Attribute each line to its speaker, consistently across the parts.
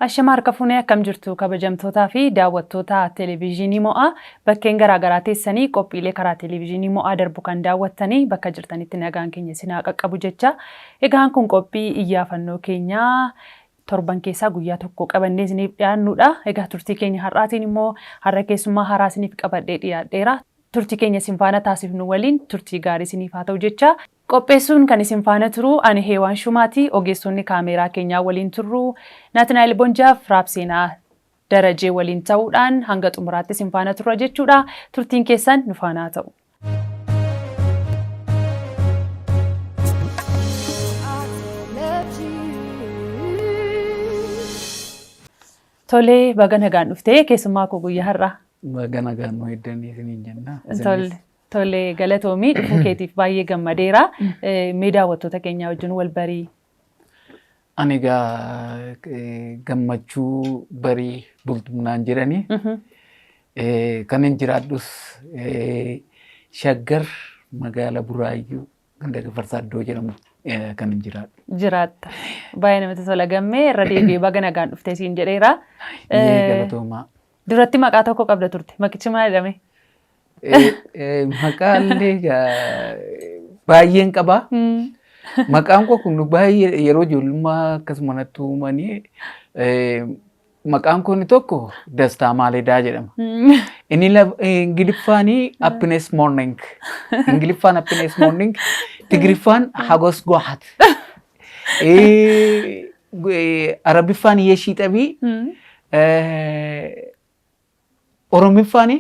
Speaker 1: Ashamaar kafuunee akkam jirtu kabajamtootaa fi daawwattoota televezyiinii mo'aa bakkeen garaagaraa teessanii qophiilee karaa televezyiinii mo'aa darbu kan daawwattanii bakka jirtanitti nagaan keenya sinaa qaqqabu jecha. Egaan kun qophii iyyaafannoo keenyaa torban keessaa guyyaa tokko qabannee isiniif dhiyaannudha. Egaa turtii keenya har'aatiin immoo har'a keessummaa haaraa isiniif qabadhee dhiyaadheera. Turtii keenya isin faana taasifnu waliin turtii gaarii isiniif haa ta'u jecha. Qopheessuun kan isin faana turu ani Heewaan Shumaati. Ogeessonni kaameeraa keenyaa waliin turru Naatinaayil Bonjaaf Raabseenaa Darajee waliin ta'uudhaan hanga xumuraatti isin faana turra jechuudha. Turtiin keessan nu faana haa ta'u. Tolee, baga nagaan dhuftee keessummaa koo guyyaa har'aa.
Speaker 2: Baga nagaan nu eeddanii isiniin jenna.
Speaker 1: Tolee, galatoomii dhufuu keetiif baay'ee gammadeera. Mee daawwattoota keenyaa wajjin wal barii?
Speaker 2: Ani egaa gammachuu barii bultumnaan jedhanii kan hin jiraadhus Shaggar magaalaa Buraayyuu ganda Gafarsaa Iddoo jedhamu kan hin jiraadhu.
Speaker 1: Jiraatta. Baay'ee namatti tola gammee irra deebi'ee baga nagaan dhuftee siin jedheera.
Speaker 2: Galatoomaa.
Speaker 1: Duratti maqaa tokko qabda turte. Maqichi maal jedhame?
Speaker 2: Maqaalee baay'een qaba. Maqaan koo kun baay'ee yeroo ijoollummaa akkasuma natti uumanii maqaan koo inni tokko Dastaa Maaledaa jedhama. Inni Ingiliffaan Happiness Morning. Ingiliffaan Happiness Morning. Tigriffaan Hagos Gohat. Arabiffaan Yeeshii Xabii. Oromiffaan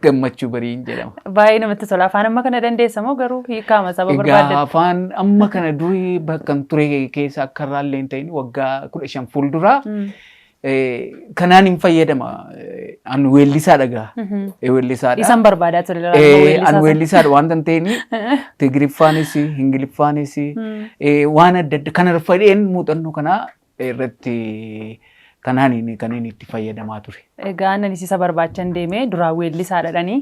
Speaker 2: gammachuu bariin jedhama.
Speaker 1: Baay'ee namatti tola. Afaan amma kana dandeessa moo garuu hiikama saba barbaadde?
Speaker 2: Egaa afaan amma kana durii bakka ture keessa akka irraallee hin ta'in waggaa 15 fuulduraa kanaan hin fayyadama. An weellisaa dhagaa. Weellisaadha.
Speaker 1: Isan barbaadaa ture.
Speaker 2: An weellisaadha waan ta'een Tigriffaanis Ingiliffaanis waan adda adda kana fedheen muuxannoo kana irratti kanaan inni itti fayyadamaa ture.
Speaker 1: Egaa anis isa barbaachan deemee duraa weellisaa dhadhanii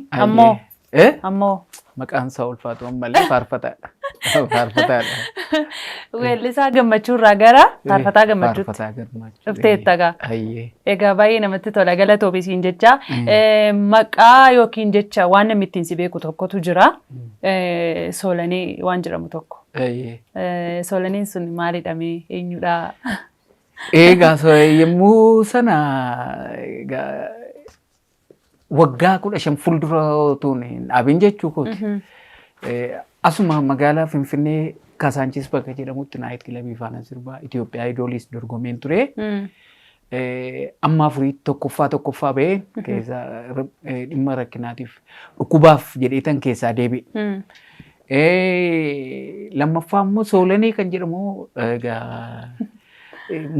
Speaker 1: ammoo
Speaker 2: maqaan isaa ulfaatu ammallee faarfataadha. Faarfataadha.
Speaker 1: Weellisaa gammachuurraa gara faarfataa gammachuutti.
Speaker 2: Faarfataa gammachuu.
Speaker 1: Dhufteetta egaa. Egaa baay'ee namatti tola galatoomisiin jecha. Maqaa yookiin jecha waan namni ittiin si beeku tokkotu jira. Soolanee waan jedhamu tokko. Soolaneen sun maalidhamee eenyudha?
Speaker 2: Egaa yommuu sana waggaa 15 fuuldura tuun dhaabin jechuu kooti. Asuma magaalaa Finfinnee Kaasaanchis bakka jedhamutti naayit kilabii faana sirbaa Itoophiyaa Idooliis dorgomeen ture. Amma afurii tokkoffaa ba'ee keessa dhimma rakkinaatiif dhukkubaaf jedheetan keessaa deebi'e. Lammaffaa immoo Soolanee kan jedhamu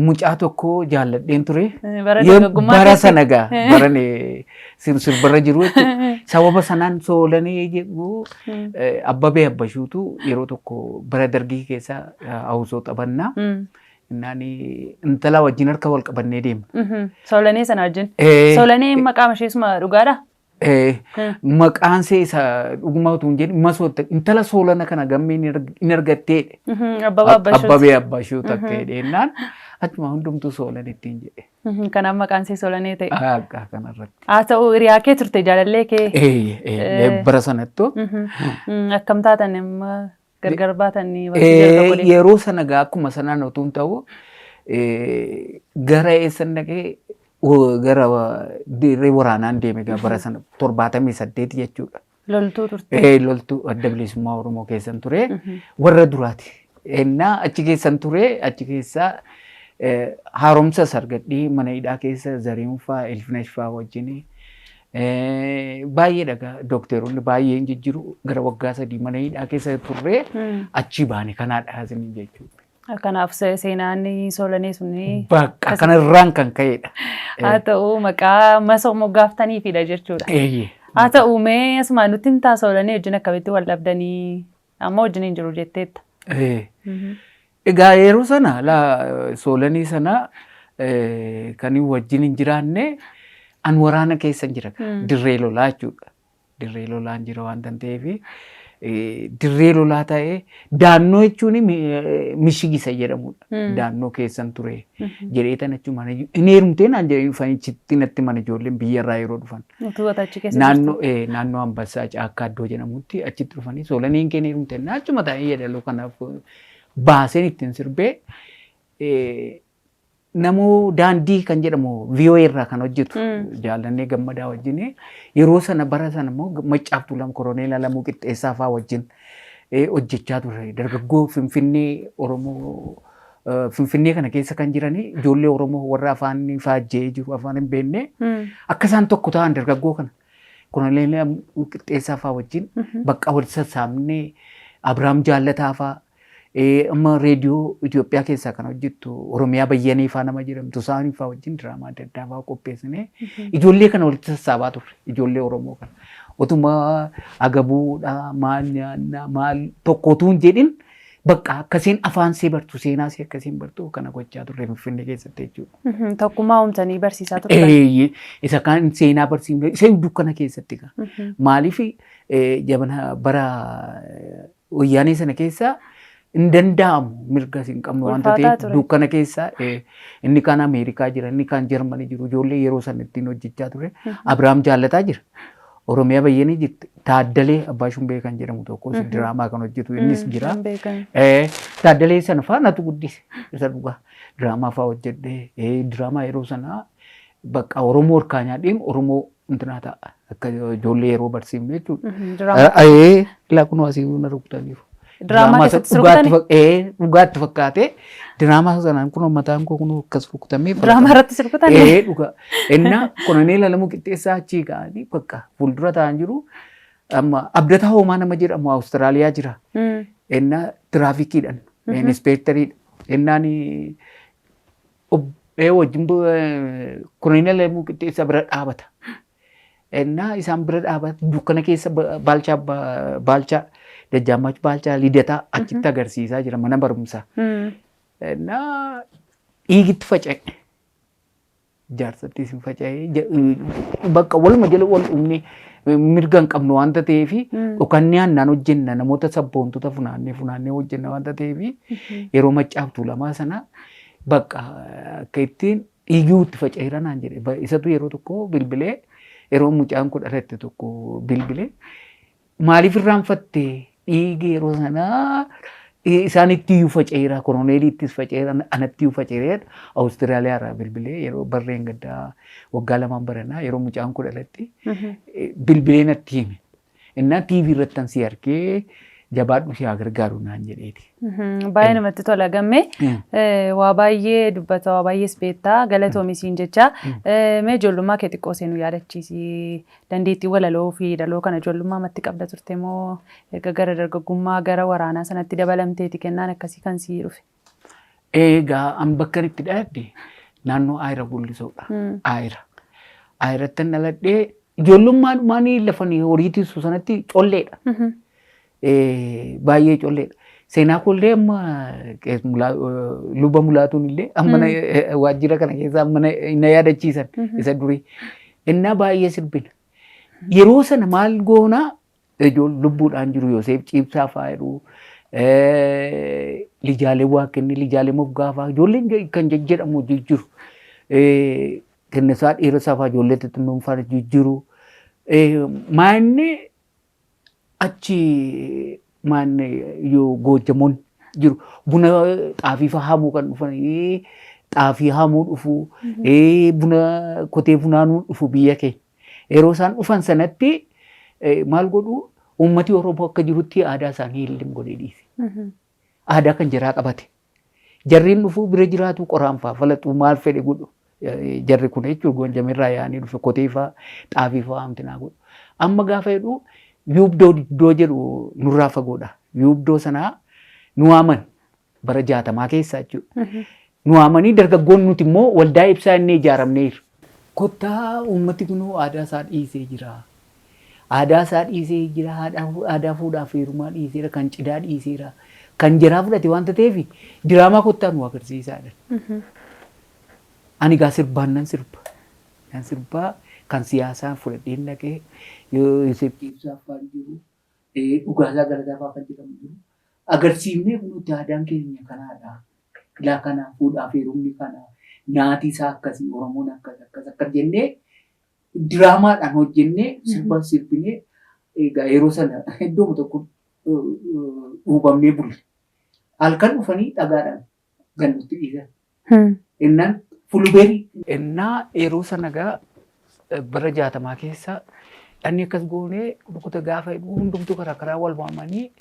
Speaker 2: mucaa tokko jaalladheen ture. Bara sana egaa baran sirbarra jiru jechuudha. Sababa sanaan Soolanee jedhu Abbabee Abbashuutu yeroo tokko bara dargii keessa hawwisoo taphannaa. Innaan intala wajjin harka wal qabannee deemna.
Speaker 1: Soolanee sana wajjin. Soolanee maqaa isheesuma dhugaadha?
Speaker 2: Maqaan isa dhuguma utuu hin jedhin masoota intala Soolana kana gammee hin argatteedhe. Abbabee Abbashuu takkeedhe jennaan achuma hundumtuu Soolan ittiin jedhe.
Speaker 1: Kanaaf maqaan ishee Soolanee ta'e.
Speaker 2: Akka kanarratti.
Speaker 1: Haa ta'u hiriyaa kee turte jaalallee kee?
Speaker 2: Bara sanattuu.
Speaker 1: Akkam taatan gargar baatanii
Speaker 2: yeroo sana gaa akkuma sanaan utuu hin ta'u gara eessan dhaqee gara dirree waraanaan deeme bara sana 78 jechuudha.
Speaker 1: Loltuu turte?
Speaker 2: Loltuu adda bilisummaa Oromoo keessan ture. Warra duraati. Ennaa achi keessan ture achi keessaa haaromsa sargadhii mana hidhaa keessa Zarihuun fa'aa Ilfinesh fa'aa wajjin baay'ee dhagaa dookteroonni baay'een jijjiiru gara waggaa 3 mana hidhaa keessa turre achi baane kanaadha haasanii jechuudha.
Speaker 1: Kanaaf seenaan Soolanee suni
Speaker 2: bakka kanarraan kan ka'edha.
Speaker 1: Haa ta'u maqaa masoo moggaaftaniifidha jechuudha. Haa ta'u mee asumaan nutti hin ta'a Soolanee wajjin akkamitti wal dhabdanii amma wajjin hin jiru jetteetta.
Speaker 2: Egaa yeroo sana Soolanee sana kan wajjin hin jiraanne an waraana keessa jira. Dirree lolaa jechuudha. Dirree lolaan jira waan ta'eef dirree lolaa ta'ee daannoo jechuun mishigisa jedhamudha. Daannoo keessan ture jedhee tan achuma hin heerumtee naan jedhee dhufan achitti natti mana ijoolleen biyyarraa yeroo dhufan. Naannoo Ambassaa Caakkaa Iddoo jedhamutti achitti dhufanii soolaniin kee heerumtee achuma taa'ee yeedaloo kanaaf baaseen ittiin sirbee namoo daandii kan jedhamu VOA irraa kan hojjetu jaallannee gammadaa wajjin yeroo sana bara sana immoo Maccaaf Tuulam Koroneel Alamuu Qixxeessaa fa'aa wajjin hojjechaa ture. Dargaggoo Finfinnee Oromoo Finfinnee kana keessa kan jiranii ijoollee Oromoo warra afaan faajjee jiru afaan hin beekne akka isaan tokko ta'an dargaggoo kana Koroneel Alamuu Qixxeessaa fa'aa wajjin bakka wal sassaabnee Abiraam Jaallataa fa'aa amma reediyoo Itoophiyaa keessaa kan hojjettu Oromiyaa Bayyanee fa'aa nama jedhamtu isaanii fa'aa wajjin diraamaa adda addaa fa'aa qopheessinee ijoollee kana walitti sassaabaa turre ijoollee Oromoo kana. Otuma agabuudha maal nyaanna maal tokkotuu hin jedhin bakka akkasiin afaan see bartu seenaa see akkasiin bartu kana gochaa turre Finfinnee keessatti jechuudha.
Speaker 1: Tokkummaa uumtanii barsiisaa turre.
Speaker 2: Isa kan seenaa barsiifne isa dukkana keessatti kan maaliif jabana bara wayyaanee sana keessaa hin danda'amu mirga hin qabnu wanta ta'eef dukkana keessa inni kan Ameerikaa jira inni kan Jarmanii jiru ijoollee yeroo sana ittiin hojjechaa ture Abiraam Jaallataa jira Oromiyaa Bayyanee jirti Taaddalee Abbaa Shumbee kan jedhamu tokko diraamaa kan hojjetu innis jira Taaddalee sana fa'aa natu guddise isa dhugaa diraamaa fa'aa hojjedhee diraamaa yeroo sana bakka Oromoo Orkaanyaa deemu Oromoo intinaa ta'a akka ijoollee yeroo barsiifne jechuudha. Ilaa kunoo asii na rukutaniiru.
Speaker 1: Diraamaa keessatti sirbitanii?
Speaker 2: Dhugaatti fakkaatee diraamaa sanaan kun mataan koo kun akkas rukutamee.
Speaker 1: Diraamaa irratti sirbitanii?
Speaker 2: Dhugaa. Innaa Koroneel Alamuu Qixxeessaa achii ka'anii bakka fuuldura ta'an jiru. Amma Abdataa Hoomaa nama jedhamu Awustiraaliyaa jira. Innaa tiraafikiidhaan inspeekteriidha. Innaan wajjin Koroneel Alamuu Qixxeessaa bira dhaabata. Innaa isaan bira dhaabata dukkana keessa Baalchaa Dajjaammaach Baalchaa Lidataa achitti agarsiisaa jira mana barumsaa. Innaa dhiigitti faca'e. Jaarsattis hin faca'ee bakka waluma jala wal dhumne mirga hin qabnu wanta ta'eef dhokannee aannaan hojjenna namoota sabboontota funaannee hojjenna wanta ta'eef yeroo Maccaaf Tuulamaa sana bakka akka ittiin dhiiguu itti faca'eera naan jedhe. Isatu yeroo tokko bilbilee yeroo mucaan kun dhalate tokko bilbilee maaliif irraanfatte dhiigi yeroo sanaa isaanitti iyyuu faca'eera Koroneeliittis faca'eera anatti iyyuu faca'eera Awustiraaliyaa irraa bilbilee yeroo barreen gaddaa waggaa lamaan baranaa yeroo mucaan kun dhalate bilbilee natti hime. Innaa TV irratti tan si argee jabaadhu si haa gargaaru naan jedheeti.
Speaker 1: Baay'ee namatti tola gammee waa baay'ee dubbata waa baay'ees beektaa galatoomisiin jecha mee ijoollummaa kee xiqqoo seenuu yaadachiisi dandeettii walaloo fi dhaloo kana ijoollummaa matti qabda turte moo erga gara dargaggummaa gara waraanaa sanatti dabalamteeti kennaan akkasii kan sii dhufe.
Speaker 2: Egaa an bakka itti dhaladhe naannoo Aayira Gullisoodha. Aayiratti dhaladhee ijoollummaan lafanii horii tiisu sanatti colleedha. Baay'ee colleedha. Seenaa kollee amma luba mulaatuun illee amma waajjira kana keessa amma na yaadachiisan isa durii. Innaa baay'ee sirbina. Yeroo sana maal goonaa lubbuudhaan jiru Yoseef Ciibsaa fa'aa jedhu Lijaalee Waaqenni Lijaalee Moggaa fa'aa ijoolleen kan jedhamu jijjiiru. Kennisaa Dhiirasaa fa'aa ijoollee xixinnoon fa'aa jijjiiru. Maanni achi maanne yoo Goojamoon jiru buna xaafii fa'aa haamuu kan dhufanii xaafii haamuu dhufu buna kotee funaanuu dhufu biyya keenya. Yeroo isaan dhufan sanatti maal godhu uummati Oromoo akka jirutti aadaa isaanii hin godhee dhiise. Aadaa kan jiraa qabate. Jarriin dhufu bira jiraatu qoraan fa'aa falaxuu maal fedhe godhu. Jarri kun jechuun Goojamirraa yaa'anii dhufe kotee fa'aa xaafii fa'aa hamtinaa godhu. Amma gaafa jedhu yuubdoo iddoo jedhu nurraa fagoodha. Yuubdoo sanaa nu waaman bara 60 keessa jechuudha. Nu waamanii dargaggoonni nuti immoo waldaa ibsaa inni ijaaramneeru. Kottaa uummati kunuu aadaa isaa dhiisee jira. Aadaa isaa dhiisee jira. Aadaa fuudhaa fi heerumaa dhiiseera. Kan cidhaa dhiiseera. Kan jiraa fudhate wanta ta'eef diraamaa kottaa nu agarsiisaadha. Ani gaa sirbaan nan sirba. Kan siyaasaa fudhadheen dhaqee Yoseef Ciibsaa fa'aa jiru. dhugaasaa galataa fa'aa kan jedhamu jiru. Agarsiifnee kun nuti aadaan keenya kanaadha. Ilaa kana fuudhaaf heerumni kana nyaati isaa akkasii Oromoon akkas jennee diraamaadhaan hojjennee sirba sirbinee egaa yeroo sana iddoo tokko dhuubamnee bulle. Halkan dhufanii dhagaadhaan gannutti dhiisan. Innaan fulbeerii. Innaa yeroo sana gaa bara 60 keessa dhanni akkas goonee dhukkuta gaafa hundumtuu karaa wal waamanii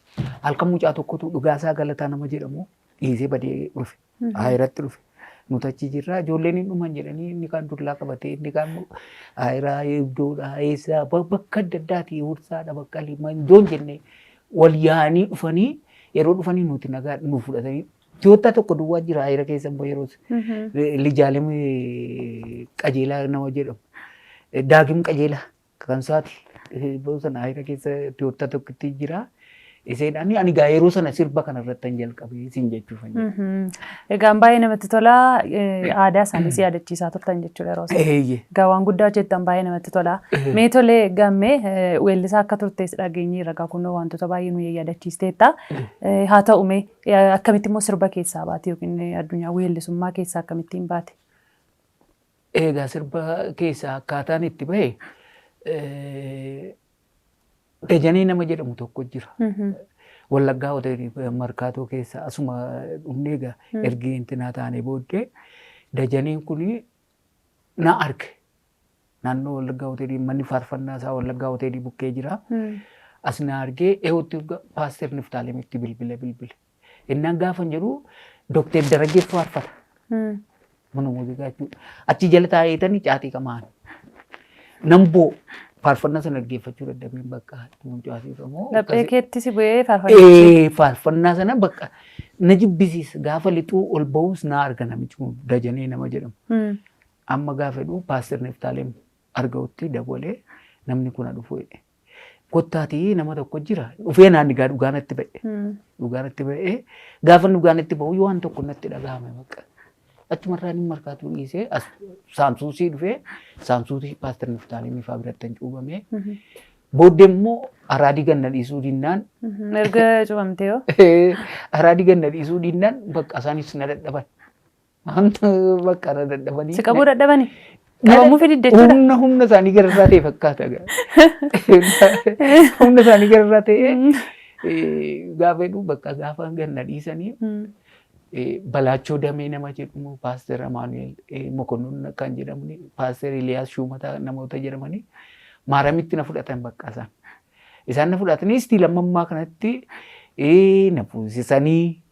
Speaker 2: halkan mucaa tokkotu dhugaasaa galataa nama jedhamu dhiisee badee dhufe. Ayiratti dhufe. Nuti achi jirra ijoolleen hin dhuman jedhanii inni kaan dullaa qabatee inni kaan ayiraa iddoodha eessaa bakka adda addaati hursaadha bakka iddoon jennee wal yaa'anii dhufanii yeroo dhufanii nuti nagaa nu fudhatanii Toyota tokko duwwaa jira ayira keessa yeroo lijaalim qajeelaa nama jedhamu. Daagim qajeelaa kan isaati sana ayira keessa Toyota tokkotti jira. Isaan ani gaa yeroo sana sirba kana irratti hin jalqabee isin jechuuf.
Speaker 1: Egaan baay'ee namatti tola aadaa isaaniis yaadachiisaa turtan jechuudha yeroo sana. Egaa waan guddaa hojjettan baay'ee namatti tola. Mee tolee gammee weellisaa akka turtees dhageenye ragaa kunoo wantoota baay'ee nu yaadachiisteetta. Haa ta'u mee akkamitti immoo sirba keessaa baate yookiin addunyaa weellisummaa keessaa akkamittiin baate?
Speaker 2: Egaa sirba keessaa akkaataan itti bahe Dajanee nama jedhamu tokko jira. Wallaggaa hoteelii markaatoo keessa asuma dhumnee egaa ergi intinaa taanee booddee Dajaneen kuni na arge. Naannoo Wallaggaa hoteelii manni faarfannaa isaa Wallaggaa hoteelii bukkee jira. As na argee eewwatti paaster Niftaalemitti bilbile. Innaan gaafa jedhu Dookter Darajee faarfata. Mana muuziqaa jechuudha. Achi jala taa'eetanii caatii qamaan. Namboo faarfannaa sana dhaggeeffachuu dadhabeen bakka mucaasiifamoo.
Speaker 1: Laphee keetti si bu'ee faarfannaa.
Speaker 2: Faarfannaa sana bakka na jibbisiisa gaafa lixuu ol ba'uus na arga namichi kun Dajanee nama jedhamu. Amma gaafa jedhu paaster Niftaalem argautti dabalee namni kun dhufu. Kottaatii nama tokko jira dhufee naan dhugaanatti ba'e. Dhugaanatti ba'ee gaafa dhugaanatti ba'u waan tokko natti dhagahame bakka. Achumarraan hin markaatu dhiisee saamsuusii dhufee saamsuusii paaster Niftaalem ifaa biratti hin cuubame. Booddee immoo araadii ganna dhiisuu dinnaan.
Speaker 1: Erga cuubamtee yoo?
Speaker 2: Araadii ganna dhiisuu dinnaan bakka isaanis na dadhaban. Bakka na dadhabanii.
Speaker 1: Si qabuu dadhabanii? Qabamuu fidii jechuudha.
Speaker 2: Humna isaanii gararraa ta'e fakkaata. Humna isaanii gararraa ta'e gaafa jedhu bakka gaafa ganna dhiisanii. Balaachoo Damee nama jedhamu paaster Amaanu'eel Mokonnon kan jedhamu paaster Iliyaas Shumataa namoota jedhamanii maaramitti na fudhatan bakka isaan. Isaan na fudhatanii istii lammammaa kanatti na fuusisanii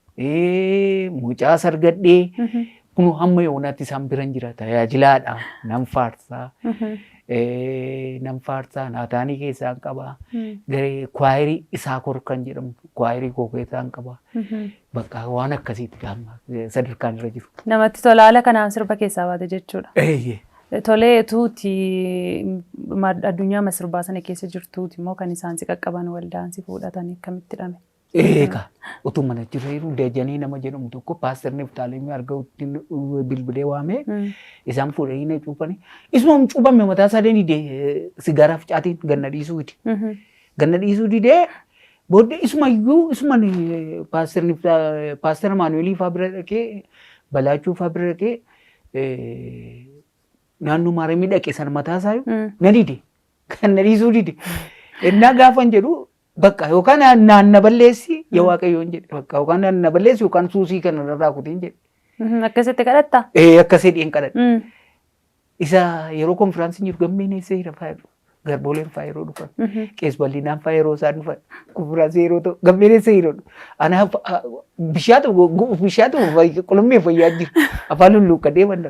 Speaker 2: mucaa sargadhee kun hamma yoonaatti isaan biran jira tajaajilaadha nan faarsaa. Nam faarsaa naataanii keessaan qaba. Garee kwaayirii isaa kor kan jedhamu kwaayirii koo keessaan qaba. Bakka waan akkasiitti gaama sadarkaan irra jiru.
Speaker 1: Namatti tola haala kanaan sirba keessaa baate jechuudha. Tolee tuuti addunyaa sirbaa sana keessa jirtuuti immoo kan isaan si qaqqaban waldaan si fudhatan akkamitti dhame?
Speaker 2: Eegaa utuu mana jireeru Dajanee nama jedhamu tokko paaster Niftaalem argautti bilbilee waamee isaan fuudhanii na cuuphanii. Isuma cuuphame mataa isaa deenidee sigaaraaf caatiin ganna dhiisuuti. Ganna dhiisuu didee booddee isuma paaster Amaanu'eelii faa bira dhaqee Balaachuu faa bira dhaqee naannoo maaramii dhaqee sana mataa isaa na dide. Ganna dhiisuu dide. Innaa gaafan jedhu bakka yookaan naanna balleessi yaa Waaqayyoon jedhe bakka yookaan naanna balleessi yookaan suusii kana irraa kutiin jedhe.
Speaker 1: Akkasitti kadhatta?
Speaker 2: Akkasitti kadhadha. Isa yeroo konfiraansiin jiru gammeen eessa jira fa'aa garbooleen fa'aa yeroo dhufan qees bal'inaan fa'aa yeroo isaan dhufan konfiraansii yeroo ta'u gammeen eessa jira ana bishaatu qulummee fayyaa jiru afaan lulluuqa deeman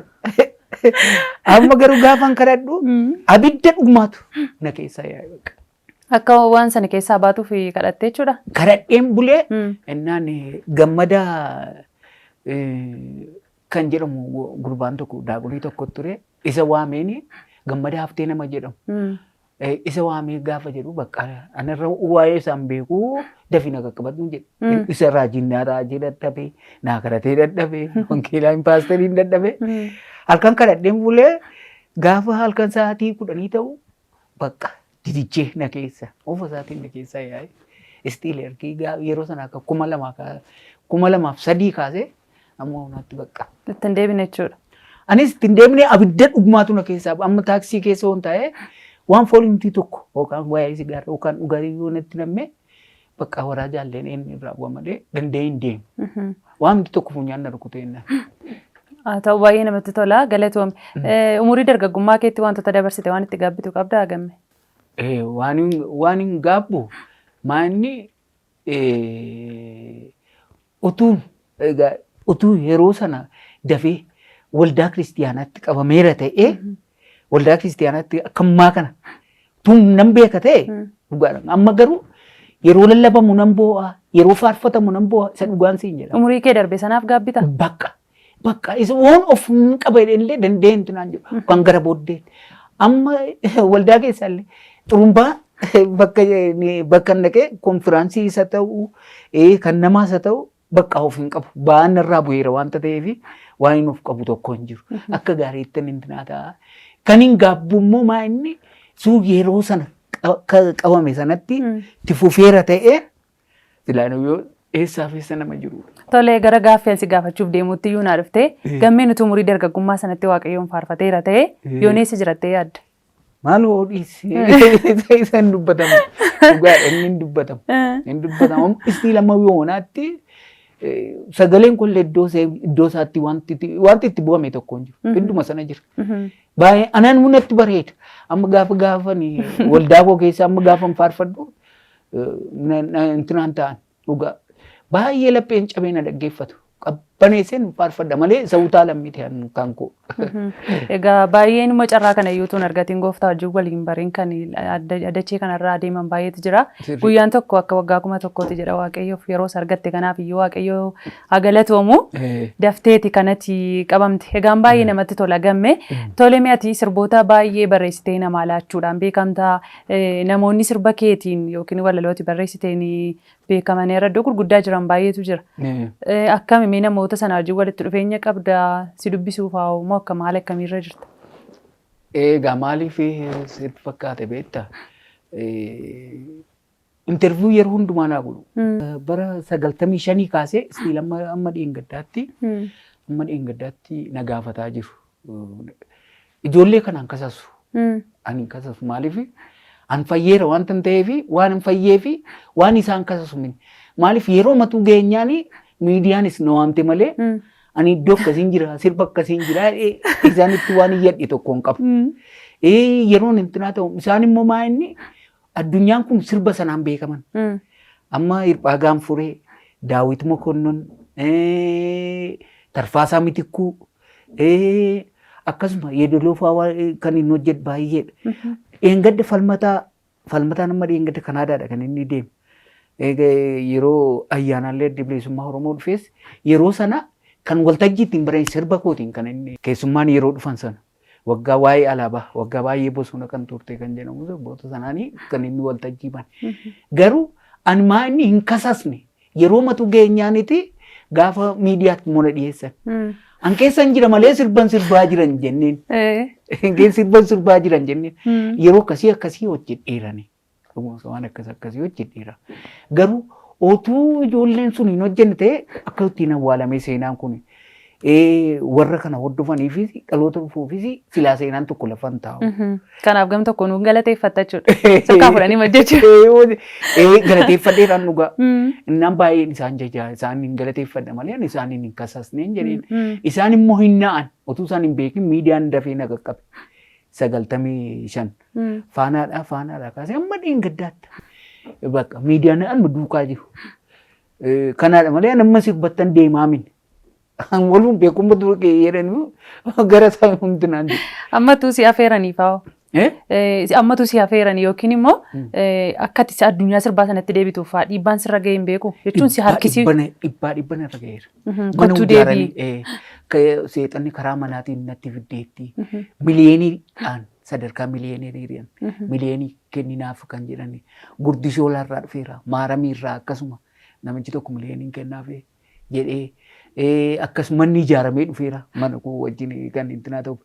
Speaker 2: amma garuu gaafan kadhadhu abidda dhumaatu na keessaa yaa'e bakka.
Speaker 1: Akka waan sana keessaa baatuuf kadhattee jechuudha?
Speaker 2: Kadhadheen bulee innaan gammadaa kan jedhamu gurbaan tokko daaqulii tokko ture isa waameen gammadaa haftee nama jedhamu. Isa waamee gaafa jedhu bakka anarra waa'ee isaan beeku dafii na qaqqabatu jedhe. Isa raajinnaa raajii dadhabee naa kadhatee dadhabee wangeelaan paasteriin dadhabee halkan kadhadheen bulee gaafa halkan sa'aatii 10 ta'u bakka didichee na keessa ofa isaatiin na keessa yaa'e istiil ergii yeroo sana akka 2003 kaasee amma hundaatti bakka.
Speaker 1: Ittiin deebine jechuudha.
Speaker 2: Anis ittiin deebine abidda dhugumaatu na keessaa amma taaksii keessa waan ta'e waan fooliintii tokko yookaan waa'ee sigaaraa yookaan dhugaatii yoo natti nammee bakka waraa jaalleen inni irraa bu'a malee danda'ee hin deemu. Waan hundi tokko funyaan na rukutee hin
Speaker 1: haa ta'u baay'ee namatti tola galatoome. Umurii dargaggummaa keetti wantoota dabarsite waan itti gaabbitu qabdaa gamme?
Speaker 2: Waan hin gaabbu maanni utuu yeroo sana dafee waldaa kiristiyaanaatti qabameera ta'ee waldaa kiristiyaanaatti akkammaa kana tun nan beeka ta'e dhugaadha. Amma garuu yeroo lallabamu nan boo'a yeroo faarfatamu nan boo'a isa dhugaan siin jedha.
Speaker 1: Umurii kee darbe sanaaf gaabbita?
Speaker 2: Bakka isa waan of hin qaban illee dandeenyu naan jedhu kan gara booddee amma waldaa keessallee xurumbaa bakka naqee konfiraansii isa ta'u kan namaas haa ta'u bakka of hin qabu ba'aan irraa bu'eera wanta ta'eef waan hin of qabu tokko hin jiru akka gaariitti hin ta'a. Kan hin gaabbu immoo maa inni suu yeroo sana qabame sanatti itti fufeera ta'ee silaa eessaa fi eessa nama jiru.
Speaker 1: Tolee gara gaaffii si gaafachuuf deemuutti iyyuu naa dhuftee gammeen utuu umurii dargaggummaa sanatti waaqayyoon faarfateera ta'ee yoon eessa jirattee yaadda?
Speaker 2: Maal hoodhiis isa hin dubbatamu dhugaadha inni hin dubbatamu hin dubbatamu istii lama yoonaatti sagaleen kun iddoo isaatti wanti itti bu'ame tokko hin jiru hedduma sana jira baay'ee anaan munatti bareeda amma gaafan waldaa koo keessa amma gaafan faarfadhu intinaan ta'an dhugaa baay'ee lapheen cabee na dhaggeeffatu qabbaneesseen faarfadha malee sawutaa lammite kan koo.
Speaker 1: Egaa baay'een immoo carraa kana iyyuutuun argatiin gooftaa wajjin waliin bariin kan adachee kanarraa adeeman baay'eetu jira. Guyyaan tokko akka waggaa 1000 jedha waaqayyoof yeroo argatte kanaaf iyyuu waaqayyoo haa galatoomu dafteeti kanatti qabamte. Egaan baay'ee namatti tola gamme. Tole mi'ati sirboota baay'ee barreessitee namaa laachuudhaan beekamta. Namoonni sirba keetiin yookiin walalooti barreessiteen beekamanii irra iddoo gurguddaa jiran baay'eetu jira. Akkami namoota sana wajjin walitti dhufeenya qabda si dubbisuuf haa moo akka maal akkamiirra jirta?
Speaker 2: Egaa maaliif sitti fakkaate beektaa? Interviyuu yeroo hundumaa naa godhu. Bara 95 kaasee istiil amma dheengaddaatti na gaafataa jiru. Ijoollee kanaan kasasu. Ani kasasu maaliif? An fayyeera waan ta'eef waan hin fayyeef waan isaan kasasu mini. Maaliif yeroo matuu geenyaanii miidiyaanis na waamte malee ani iddoo akkasiin jira sirba akkasiin jira isaanitti waan iyyadhe tokko hin qabu. Yeroon intinaa ta'u isaan immoo maa inni addunyaan kun sirba sanaan beekaman. Amma Hirphaa Gaanfuree, Daawit Mokonnon, Tarfaasaa Mitikkuu akkasuma Yeedaloo fa'aa kan inni hojjetu baay'eedha. Dheengadda falmataa nama dheengadda Kanaadaadha kan inni deemu. Yeroo ayyaanaallee bilisummaa Oromoo dhufees yeroo sana kan waltajjii ittiin baran sirba kootiin kan inni keessummaan yeroo dhufan sana waggaa waa'ee alaabaa waggaa baay'ee bosona kan turte kan jedhamu sirboota sanaanii kan inni waltajjii ban. Garuu ani maa inni hin kasasne yeroo matu geenyaaniti gaafa miidiyaatti mona dhiyeessan. An keessan jira malee sirbaa jiran jenneen. Sirbaa jiran jenneen. Yeroo akkasii hojjedheerani. Waan akkasii hojjedheera. Garuu otuu ijoolleen sun hin hojjenne ta'e akka ittiin awwaalame seenaan kun warra kana hordofaniifis dhaloota dhufuufis silaa seenaan tokko lafan taa'u.
Speaker 1: Kanaaf gam tokko nuun galateeffatta jechuudha. Sirkaa fudhanii hojjechuudha.
Speaker 2: Galateeffadheeraan dhugaa. Innaan baay'een isaan jajaa isaan hin galateeffadha malee isaan hin kasasneen jedheen. Isaan immoo hin na'an otuu isaan hin beekin miidiyaan dafee na qaqqabe. 95 faanaadha kaasee amma dheengaddaatti bakka miidiyaan amma duukaa jiru. Kanaadha malee amma sirbattan deemaa min. Waluun beekumsa dura jedhanii gara isaa hundinaan jiru.
Speaker 1: Ammatu si affeeranii fa'aa. Ammatu si affeeranii yookiin immoo akka ati addunyaa sirbaa sanatti deebituuf fa'aa dhiibbaan sirra ga'e hin beeku jechuun si harkisii.
Speaker 2: Dhibbaa irra ga'eera.
Speaker 1: Kottu deebii.
Speaker 2: Seexanni karaa manaatiin natti fiddeetti. Miliyeeniidhaan sadarkaa miliyeeniirraan miliyeenii kenninaaf kan jedhani guddisoo laarraa dhufeera maaramiirraa akkasuma namichi tokko miliyeeniin kennaaf jedhee akkasuma manni ijaaramee dhufeera mana koo wajjin kan intinaa ta'u.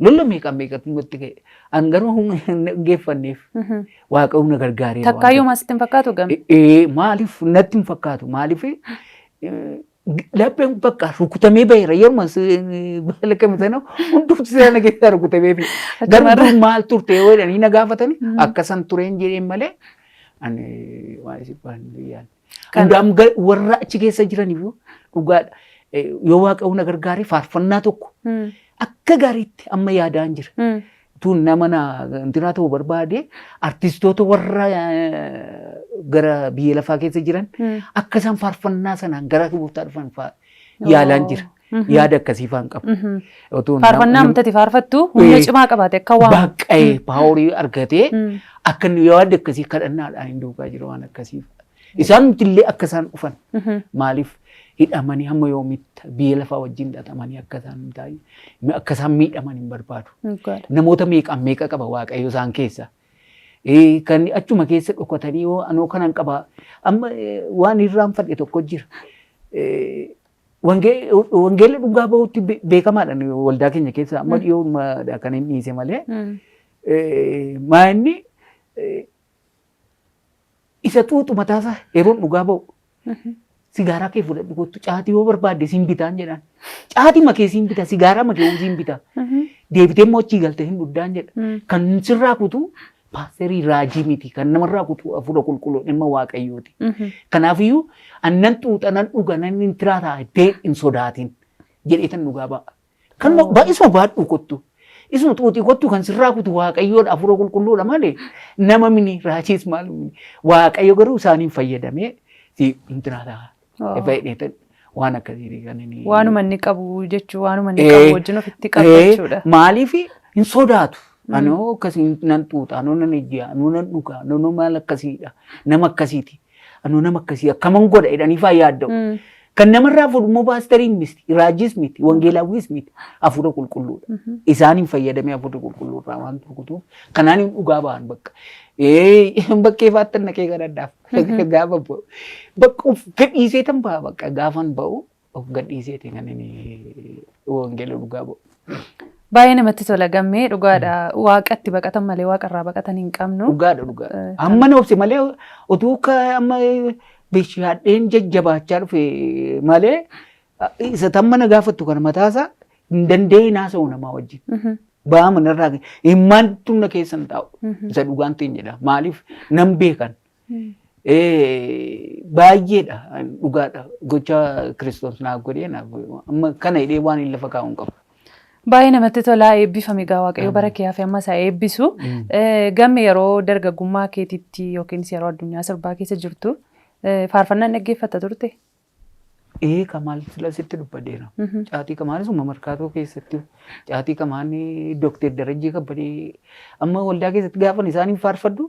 Speaker 2: Lolla meeqatu nutti ga'e. Angaruma geeffanneef Waaqayyo na gargaaree.
Speaker 1: Takkaayyuu maasitti hin fakkaatu game.
Speaker 2: Maaliif natti hin fakkaatu maaliif lapheen bakka rukutamee baheera yeruma baala kamitana hundumti sana keessaa rukutamee fi garuu maal turte yoo jedhanii na gaafatanii akkasan tureen jedheen malee ani waan isin baay'een hundaan warra achi keessa jiraniif dhugaadha. Yoo Waaqayyo na gargaaree faarfannaa tokko akka gaariitti amma yaadaan jira. Tun nama intinaa ta'uu barbaade artistoota warra gara biyya lafaa keessa jiran akka isaan faarfannaa sanaan gara kibbootaa dhufan fa'aa yaalaan jira. Yaada akkasii fa'aan qaba.
Speaker 1: Faarfannaa amtati faarfattu humna cimaa qabaate akka waan.
Speaker 2: Baqqee paaworii argatee akka yaada akkasii kadhannaadhaan hin duukaa jira waan akkasiif. Isaan illee akka isaan dhufan maaliif hidhamanii hamma yoomitti biyya lafaa wajjin hidhatamanii akka isaan miidhaman hin barbaadu. Namoota meeqa qaba Waaqayyo isaan keessa. Kan achuma keessa dhokatanii yoo anoo kanan qaba amma waan irraanfadhe tokko jira. Wangeela dhugaa bahutti beekamaadha waldaa keenya keessa amma dhiyoo kan hin dhiise malee. Maanni isa xuuxu mataasaa yeroo dhugaa bahu. Sigaaraa kee fudhadhu kottu caatii yoo barbaadde siin bitaan jedhaan. Caatii makee siin bita sigaaraa makee siin bita. Deebitee immoo achii galte hin dhuddaan jedha. Kan sirraa kutu paasterii raajii miti kan namarraa kutu hafuura qulqulluu dhimma Waaqayyooti. Kanaafiyyuu annan xuuxa nan dhuga nan hin tiraataa ittee hin sodaatin jedheetan dhugaa ba'a. Kan baay'isuma baadhuu kottu. Isuma xuuxii kottu kan sirraa kutu Waaqayyoodha hafuura qulqulluudha malee nama mini raajiis maal Waaqayyo garuu isaaniin fayyadamee hin tiraataa. Waan akkasii kan inni.
Speaker 1: Waanuma inni qabu jechuun waanuma inni qabu wajjin ofitti qabu jechuudha.
Speaker 2: Maaliif hin sodaatu. Anoo akkasii nan xuuxa, anoo nan ijji'a, anoo nan dhuga, anoo maal akkasiidha. Nama akkasiiti. Anoo nama akkasii akkaman godha jedhanii fa'aa yaadda'u. Kan namarraa fuudhu immoo paasteriin miti, raajis miti, wangeelaawwis miti, hafuura qulqulluudha. Isaaniin fayyadamee hafuura qulqulluurraa waan turkutuuf kanaan hin dhugaa ba'an bakka. Bakkee faattan naqee kadhadhaaf gaafa ba'u. Bakka of gadhiiseetan ba'a bakka gaafan ba'u of gadhiiseetan kan inni wangeela dhugaa ba'u.
Speaker 1: Baay'ee namatti tola gammee dhugaadha. Waaqatti baqatan malee waaqarraa baqatan hin qabnu.
Speaker 2: Dhugaadha dhugaadha. Amma na obse malee utuu amma bishaadheen jajjabaachaa dhufe malee isa tamma na gaafattu kana mataasaa hin dandeenye naasa'u namaa wajjin. Ba'aa manarraa himmaan tunna keessan taa'u isa dhugaan ta'in jedha. Maaliif nan beekan. Baay'eedha dhugaadha gocha Kiristoos naaf godhee amma kana hidhee waan hin lafa kaa'uun qabu.
Speaker 1: Baay'ee namatti tolaa eebbifame gaa Waaqayyo bara kee hafe amma isaa eebbisu. Gamme yeroo dargaggummaa keetitti yookiin yeroo addunyaa sirbaa keessa jirtu faarfannaan dhaggeeffatta turte?
Speaker 2: Kamaal filasitti dubbadeera. Caatii Kamaanis markaatoo keessatti caatii Kamaanii Dookter Darajjii Kabbadee amma waldaa keessatti gaafan isaaniin faarfadhu.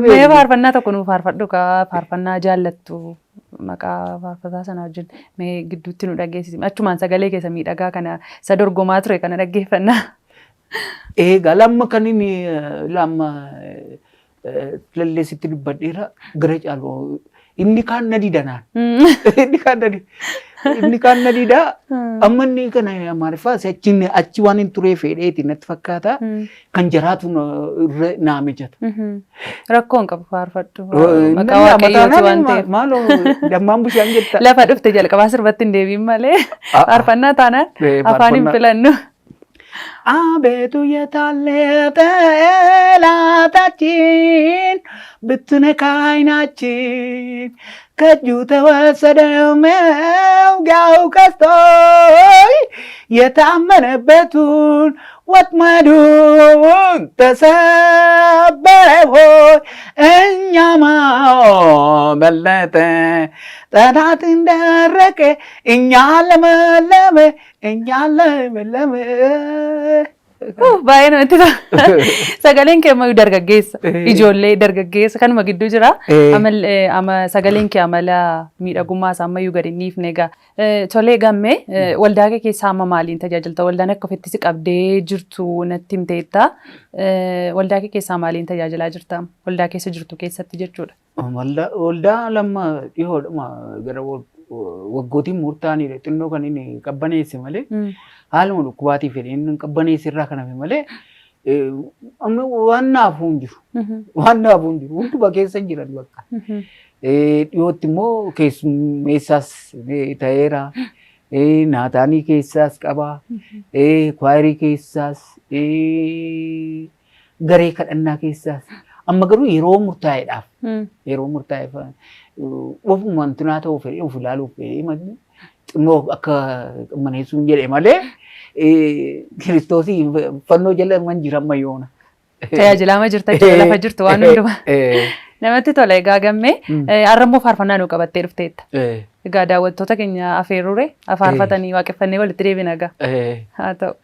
Speaker 1: Mee faarfannaa tokko nuu faarfadhu kaa faarfannaa jaallattu maqaa faarfataa sana wajjin mee gidduutti nu dhageessisi. Achumaan sagalee keessa miidhagaa kana isa dorgomaa ture kana dhaggeeffannaa.
Speaker 2: Egaa lamma kan inni lamma lalleessitti dubbadheera gara caaloo inni kaan na didanaan. Inni kaan na didaa amma inni kana maaliifaa achi waan hin turee fedheeti natti fakkaata kan jiraatu naa mijata.
Speaker 1: Rakkoon qabu faarfadhu. Maqaa Waaqayyooti waan ta'eef.
Speaker 2: Maaloo dammaan bushaan jetta.
Speaker 1: Lafa dhufte jalqabaa sirbatti hin deebiin malee faarfannaa taanaan afaan hin filannu.
Speaker 2: አቤቱ የታለ ጠላታችን ብትነካኝ ዓይናችን ከእጁ ተወሰደው መውጊያው ቀስቶይ የታመነበቱን ወጥመዱን ተሰበረ ሆይ እኛማ በለጠ ጠላት እንደረቀ እኛ ለመለመ እኛ ለመለመ
Speaker 1: Baay'ee namatti tola. Sagaleen kee ammayyuu dargaggeessa. Ijoollee dargaggeessa kanuma gidduu jira. Sagaleen kee amala miidhagummaa isaa ammayyuu gadi hin dhiifne egaa. Tolee gammee waldaa kee keessaa amma maaliin tajaajilta? Waldaan akka ofitti si qabdee jirtu natti himteetta. Waldaa kee keessaa maaliin tajaajilaa jirta? Waldaa keessa jirtu keessatti jechuudha.
Speaker 2: Waldaa lama dhiyoodhuma gara waggootiin murtaa'anii xinnoo kan inni qabbaneesse malee haaluma dhukkubaatii fedheen qabbaneesse irraa kan hafe malee waan naafuu hin jiru. Waan naafuu hin jiru. Hunduma keessa jiran bakka. Dhiyootti immoo keessummeessaas ta'eera. Naataanii keessaas qaba. Kwaayirii keessaas garee kadhannaa keessaas. Amma garuu yeroo murtaa'eedhaaf ofuma wantinaa ta'uu fedhee of ilaaluuf fedhee xinnoo akka qabbaneessuu hin jedhe malee kiristoosii fannoo jala man jira amma yoona.
Speaker 1: Tajaajilaa jirta jechuudha lafa jirtu waan hundumaa. Namatti tola egaa gammee har'ammoo faarfannaa nu qabattee dhufteetta. Egaa daawwattoota keenya afeerure faarfatanii waaqeffannee walitti deebina egaa. Haa ta'u.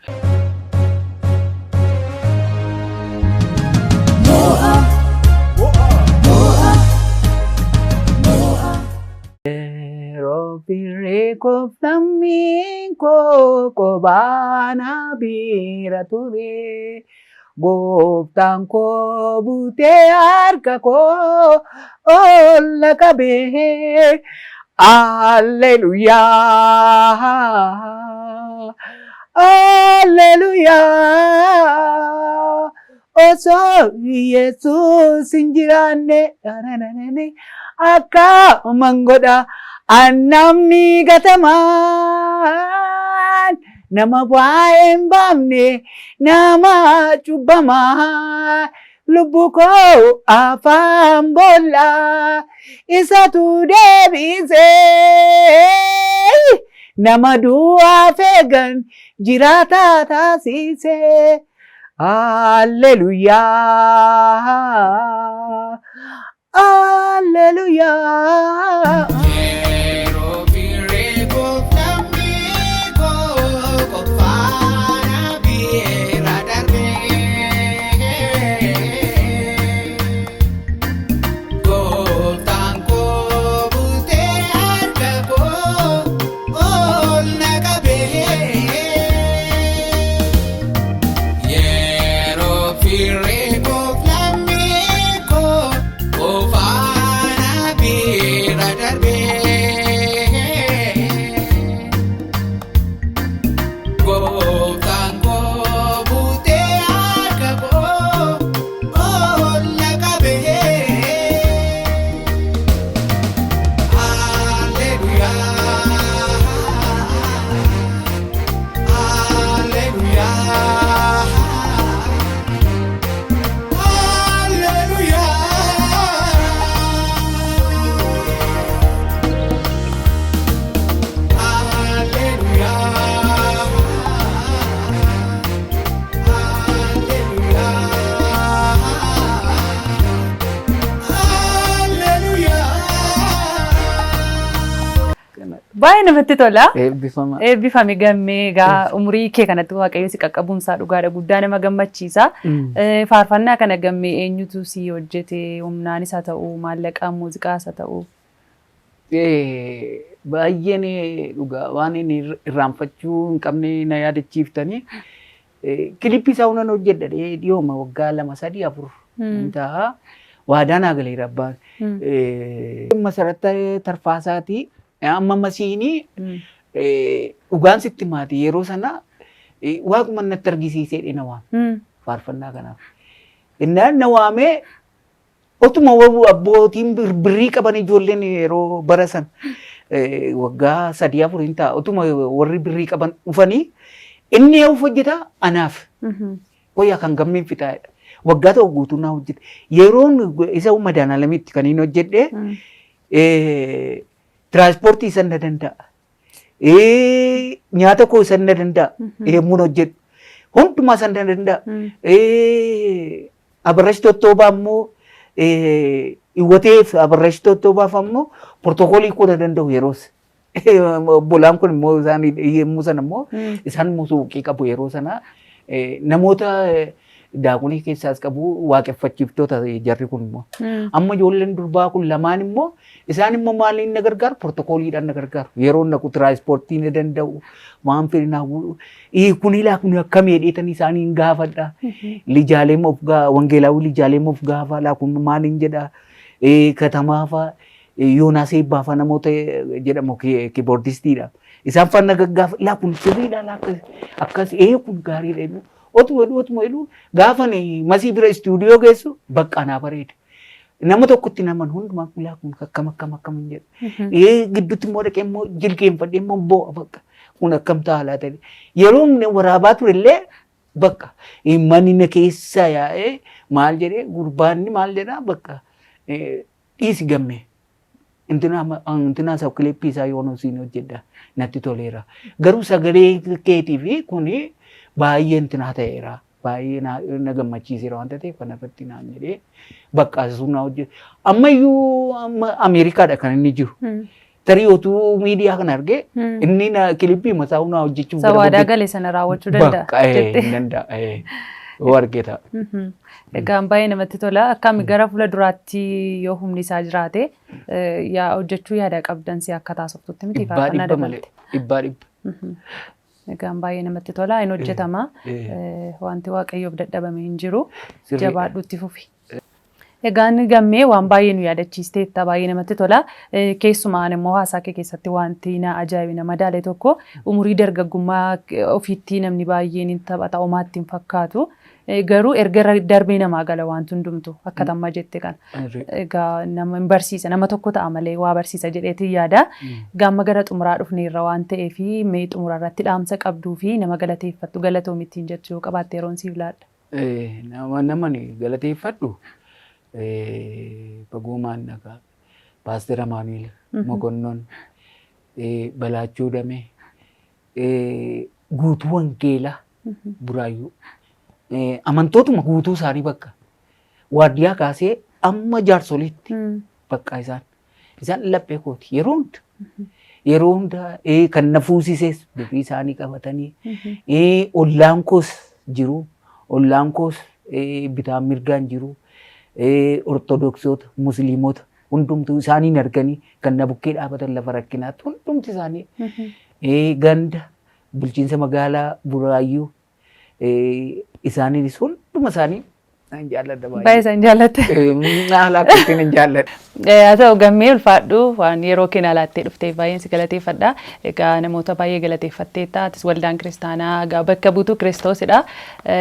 Speaker 2: Birreekoof lammiin koo qobaana bira ture. Gooftaan koo butee harka koo ol qabee. Alleluyaa. Alleluyaa. Osoo Yesuus hin jiraanne akka mangodha. Annamni gatamaan nama waa'ee hin baafne nama cubbamaa lubbu koo afaan boolla isatu deebisee nama du'aa feegan jiraataa taasisee. Alleluyaa. Alleluyaa.
Speaker 1: Baay'ee namatti tola. Eebbifame gammee egaa umurii kee kanatti waaqayyo si qaqqabumsaa dhugaadha guddaa nama gammachiisa. Faarfannaa kana gammee eenyutu si hojjete humnaanis haa ta'u maallaqaan muuziqaas haa ta'u.
Speaker 2: Baay'een dhugaa waan inni irraanfachuu hin qabne na yaadachiiftanii kilippii isaa hunan hojjedha dhiyooma waggaa 2-3-4 ta'a waadaan agaleera abbaan. Masarata Tarfaasaatii. Amma masiinii dhugaan sitti maati yeroo sana waaquma natti argisiisee dheena waame faarfannaa kanaaf. Innaan na waamee otuma abbootiin birrii qaban ijoolleen yeroo bara san waggaa 3-4 ta'a otuma warri birrii qaban dhufanii inni yoo hojjeta anaaf wayyaa kan gammeen fixaadha. Waggaa ta'u guutuu naa hojjeta. Yeroon isa madaana lamitti kan inni hojjedhe Transportii san na danda'a. Nyaata koo san na danda'a. Yemmuu hojjedhu. Hundumaa san na danda'a. Abarrash tottooba ammoo iwwateef abarrash tottoobaaf ammoo portokoolii koo na danda'u yeroos. Bolaan kun immoo isaan yemmuu sana immoo isaan immoo suuqii qabu yeroo sana namoota daakulee keessaas qabu waaqeffachiiftoota jarri kun immoo. Amma ijoolleen durbaa kun lamaan immoo isaan immoo maaliin na gargaaru pirootokooliidhaan na gargaaru. Yeroo naqu tiraanspoortii na danda'u waan fedhi naa kun ilaa kun akkamii dheetan isaaniin gaafadha. Lijaalee moof wangeelaawwi lijaalee moof gaafa laa kun maaliin jedha katamaafa Yoonaas Eebbaafa namoota jedhamu kiiboordistiidha. Isaan faana gaggaafa laa kun sirriidha akkas kun gaariidha. Otuma jedhu gaafa masii bira istuudiyoo geessu bakka naa bareeda. Nama tokkotti naman hundumaa laa kun akkam hin jedhu. Gidduutti immoo dhaqee immoo jilgeenfadhee immoo boo'a bakka kun akkam taa'aa ta'e. Yeroo waraabaa turellee bakka manni na keessa yaa'ee maal jedhee gurbaanni maal jedhaa bakka dhiisi gammee. Intinaa isaa kilippii isaa yoonuu siin hojjedha natti toleera. Garuu sagalee keetiif kuni baay'ee intinaa ta'eera. Baay'ee na gammachiiseera wanta ta'eef kanarratti naan jedhee bakka asuma hojjetu. Ammayyuu Ameerikaadha kan inni jiru. Tarii otuu miidiyaa kan argee inni kilippii mataa hunaa hojjechuuf
Speaker 1: Sawaadaa galee sana raawwachuu danda'a.
Speaker 2: Bakka hin danda'a. Wargeeta.
Speaker 1: Egaan baay'ee namatti tola. Akkami gara fuula duraatti yoo humni isaa jiraate hojjechuu yaada qabdan si akka taasiftutti miti
Speaker 2: faana dabalte. Dhibbaa.
Speaker 1: Egaan baay'ee namatti tola. Hin hojjetama. Wanti waaqayyoof dadhabame hin jiru. Jabaadhuutti fufi. Egaan gammee waan baay'ee nu yaadachiisteetta baay'ee namatti tola. Keessumaan immoo haasaa kee keessatti wanti na ajaa'ibe nama daale tokko umurii dargaggummaa ofiitti namni baay'een taphata homaatti hin fakkaatu. Garuu erga darbee namaa gala wanti hundumtu akka tamma jette kana. Egaa nama hin barsiisa nama tokko ta'a malee waa barsiisa jedheetiin yaada. Gamma gara xumuraa dhufneerra waan ta'eef mee xumura irratti dhaamsa qabduu fi nama galateeffattu galatoomittiin jechuu qabaatte yeroon siif laadha.
Speaker 2: Nama galateeffadhu. Bagoomaan dhagaa Paaster Amaanuel Mokonnon Balaachuu Damee guutuu wangeelaa Buraayyuu amantootuma guutuu isaanii bakka waardiyyaa kaasee amma jaarsoliitti bakka isaan laphee kooti yeroo hunda kan na fuusises birrii isaanii qabatanii ollaan koos jiru ollaan koos bitaan mirgaan jiru. Ortodoksota, Musliimota hundumtuu isaaniin arganii kan na bukkee dhaabatan lafa rakkinaatti hundumti isaanii ganda bulchiinsa magaalaa Buraayyuu isaaniinis hunduma isaanii nan jaalladha baay'ee.
Speaker 1: Baay'ee isaan jaallatte.
Speaker 2: Alaakatti nan jaalladha.
Speaker 1: Haa ta'u gammee ulfaadhu waan yeroo kee laattee dhuftee baay'een si galateeffadha. Egaa namoota baay'ee galateeffatteetta. Atis waldaan kiristaanaa egaa bakka buutuu kiristoosidha.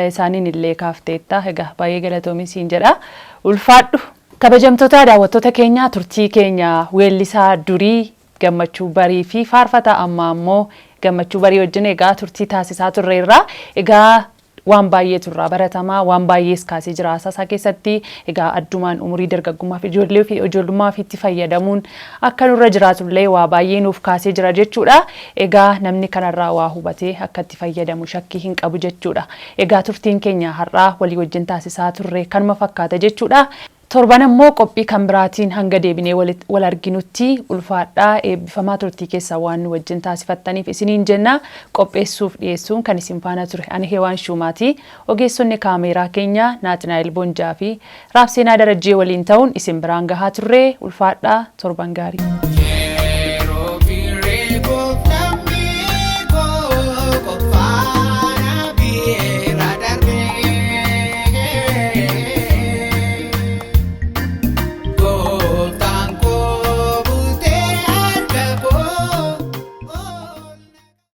Speaker 1: Isaaniin illee kaafteetta. Egaa baay'ee galatoomii siin jedha. Ulfaadhu kabajamtoota daawwattoota keenya turtii keenya weellisaa durii gammachuu barii fi faarfataa ammaa immoo gammachuu barii wajjin egaa turtii taasisaa turreerra. Egaa waan baay'ee turraa baratamaa waan baay'ees kaasee jira haasaa keessatti egaa addumaan umurii dargaggummaa fi ijoollee fi ijoollummaa itti fayyadamuun akka nurra jiraatullee waa baay'ee nuuf kaasee jira jechuudha. Egaa namni kanarraa waa hubatee akka itti fayyadamu shakkii hin qabu jechuudha. Egaa turtiin keenya har'aa walii wajjin taasisaa turre kanuma fakkaata jechuudha. Torban immoo qophii kan biraatiin hanga deebinee wal arginutti ulfaadhaa eebbifamaa turtii keessaa waan nu wajjin taasifattaniif isiniin jenna qopheessuuf dhiyeessuun kan isin faana ture ani Heewaan Shumaati ogeessonni kaameeraa keenya Naatinaayil Bonjaa fi Raabseenaa Darajjee waliin ta'uun isin biraan gahaa turre ulfaadhaa torban gaarii.